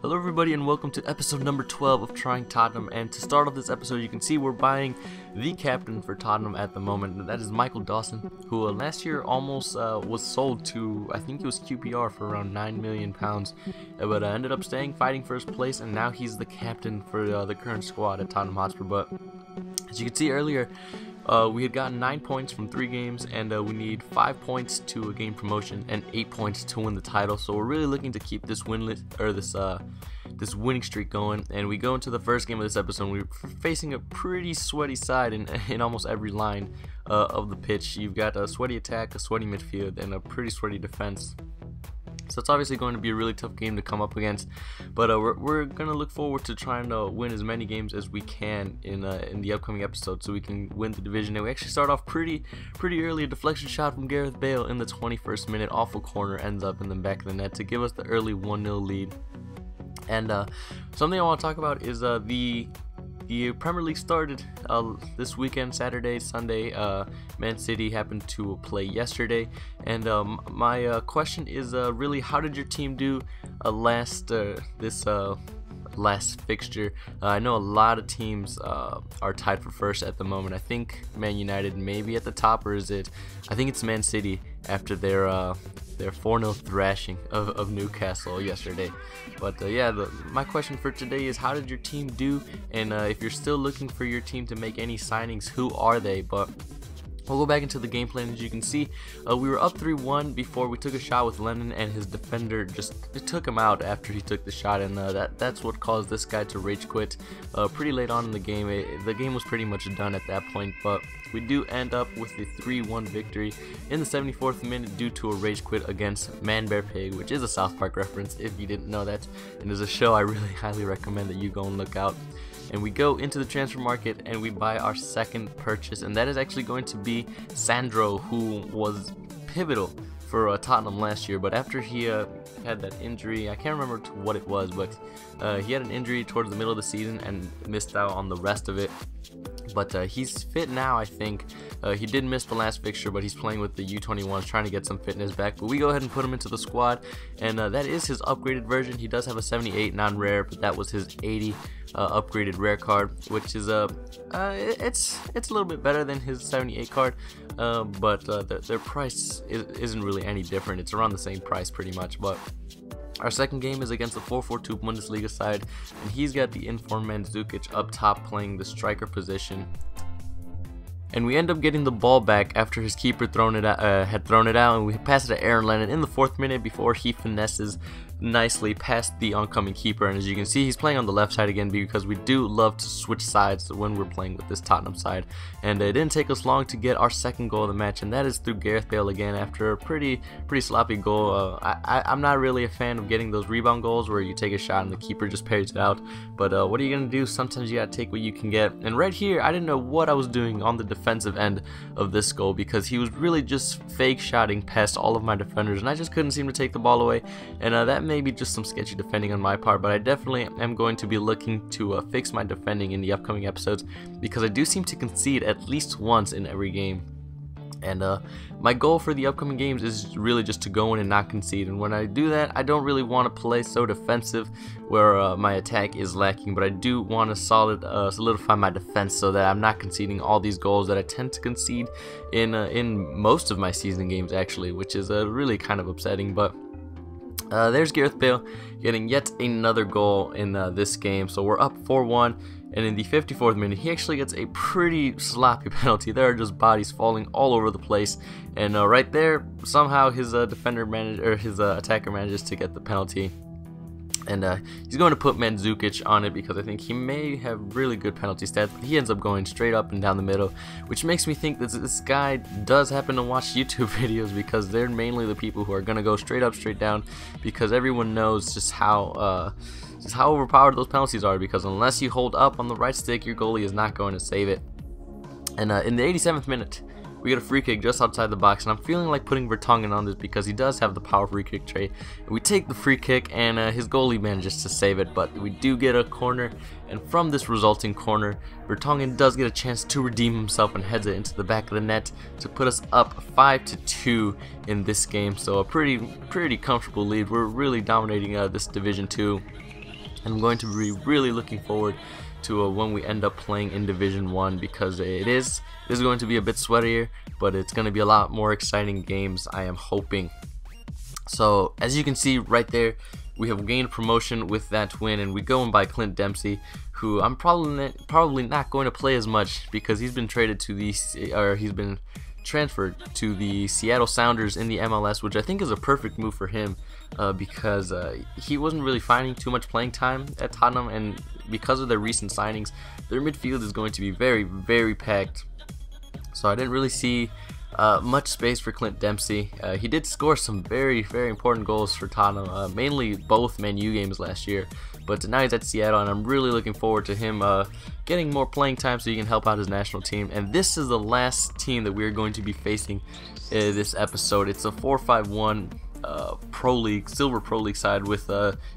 Hello everybody and welcome to episode number 12 of Trying Tottenham, and to start off this episode you can see we're buying the captain for Tottenham at the moment, and that is Michael Dawson, who last year almost was sold to, I think it was QPR for around £9 million, but ended up staying, fighting first place, and now he's the captain for the current squad at Tottenham Hotspur. But as you can see earlier, we had gotten 9 points from 3 games, and we need 5 points to gain promotion and 8 points to win the title. So we're really looking to keep this winless or this winning streak going. And we go into the first game of this episode, and we're facing a pretty sweaty side in almost every line of the pitch. You've got a sweaty attack, a sweaty midfield, and a pretty sweaty defense. So it's obviously going to be a really tough game to come up against, but we're going to look forward to trying to win as many games as we can in the upcoming episode, so we can win the division. And we actually start off pretty early. A deflection shot from Gareth Bale in the 21st minute off a corner ends up in the back of the net to give us the early 1-0 lead. And something I want to talk about is the Premier League started this weekend, Saturday, Sunday. Man City happened to play yesterday, and my question is really, how did your team do last fixture? I know a lot of teams are tied for first at the moment. I think Man United maybe at the top, or is it? I think it's Man City after their 4-0 thrashing of Newcastle yesterday. But yeah, my question for today is, how did your team do? And if you're still looking for your team to make any signings, who are they? But we'll go back into the game plan. As you can see, we were up 3-1 before we took a shot with Lennon, and his defender just took him out after he took the shot, and that's what caused this guy to rage quit pretty late on in the game. The game was pretty much done at that point, but we do end up with the 3-1 victory in the 74th minute due to a rage quit against Man Bear Pig, which is a South Park reference if you didn't know that, and is a show I really highly recommend that you go and look out. And we go into the transfer market and we buy our second purchase, and that is actually going to be Sandro, who was pivotal for Tottenham last year. But after he had that injury, I can't remember what it was, but he had an injury towards the middle of the season and missed out on the rest of it. But he's fit now, I think. He did miss the last fixture, but he's playing with the U21s, trying to get some fitness back. But we go ahead and put him into the squad, and that is his upgraded version. He does have a 78 non-rare, but that was his 80 upgraded rare card, which is it's a little bit better than his 78 card, but their price isn't really any different. It's around the same price pretty much. But our second game is against the 4-4-2 Bundesliga side, and he's got the informed Mandzukic up top playing the striker position. And we end up getting the ball back after his keeper had thrown it out, and we pass it to Aaron Lennon in the 4th minute before he finesses nicely past the oncoming keeper. And as you can see, he's playing on the left side again, because we do love to switch sides when we're playing with this Tottenham side. And it didn't take us long to get our second goal of the match, and that is through Gareth Bale again after a pretty sloppy goal. I'm not really a fan of getting those rebound goals where you take a shot and the keeper just parries it out, but what are you gonna do? Sometimes you gotta take what you can get. And right here, I didn't know what I was doing on the defensive end of this goal, because he was really just fake shotting past all of my defenders, and I just couldn't seem to take the ball away. And that may be just some sketchy defending on my part, but I definitely am going to be looking to fix my defending in the upcoming episodes, because I do seem to concede at least once in every game. And my goal for the upcoming games is really just to go in and not concede. And when I do that, I don't really want to play so defensive where my attack is lacking, but I do want to solidify my defense so that I'm not conceding all these goals that I tend to concede in most of my season games, actually, which is really kind of upsetting. But there's Gareth Bale getting yet another goal in this game. So we're up 4-1. And in the 54th minute, he actually gets a pretty sloppy penalty. There are just bodies falling all over the place, and right there, somehow his attacker manages to get the penalty. And he's going to put Mandzukic on it, because I think he may have really good penalty stats, but he ends up going straight up and down the middle, which makes me think that this guy does happen to watch YouTube videos, because they're mainly the people who are going to go straight up, straight down, because everyone knows just how overpowered those penalties are, because unless you hold up on the right stick, your goalie is not going to save it. And in the 87th minute, we get a free kick just outside the box, and I'm feeling like putting Vertonghen on this because he does have the power free kick trait. And we take the free kick, and his goalie manages to save it, but we do get a corner, and from this resulting corner, Vertonghen does get a chance to redeem himself and heads it into the back of the net to put us up 5-2 in this game. So a pretty comfortable lead. We're really dominating this Division 2. And I'm going to be really looking forward to when we end up playing in Division 1, because it is going to be a bit sweatier, but it's going to be a lot more exciting games, I am hoping. So as you can see right there, we have gained promotion with that win, and we go in by Clint Dempsey, who I'm probably not going to play as much because he's been traded to he's been transferred to the Seattle Sounders in the MLS, which I think is a perfect move for him, because he wasn't really finding too much playing time at Tottenham, and because of their recent signings, their midfield is going to be very, very packed. So I didn't really see much space for Clint Dempsey. He did score some very, very important goals for Tottenham, mainly both Man U games last year. But now he's at Seattle, and I'm really looking forward to him getting more playing time so he can help out his national team. And this is the last team that we're going to be facing this episode. It's a 4-5-1 Pro League, Silver Pro League side with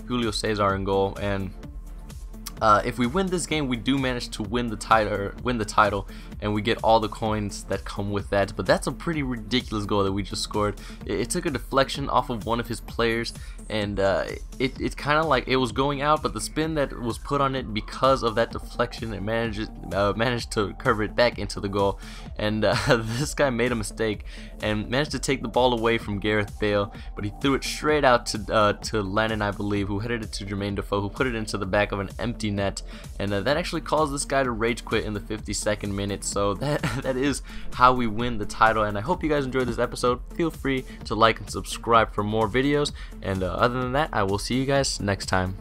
Julio Cesar in goal. And if we win this game, we do manage to win the title, and we get all the coins that come with that. But that's a pretty ridiculous goal that we just scored. It took a deflection off of one of his players, and it kind of like it was going out, but the spin that was put on it because of that deflection, it managed to curve it back into the goal. And this guy made a mistake and managed to take the ball away from Gareth Bale, but he threw it straight out to Lennon, I believe, who headed it to Jermaine Defoe, who put it into the back of an empty net, and that actually caused this guy to rage quit in the 52nd minute. So that is how we win the title, and I hope you guys enjoyed this episode. Feel free to like and subscribe for more videos, and other than that, I will see you guys next time.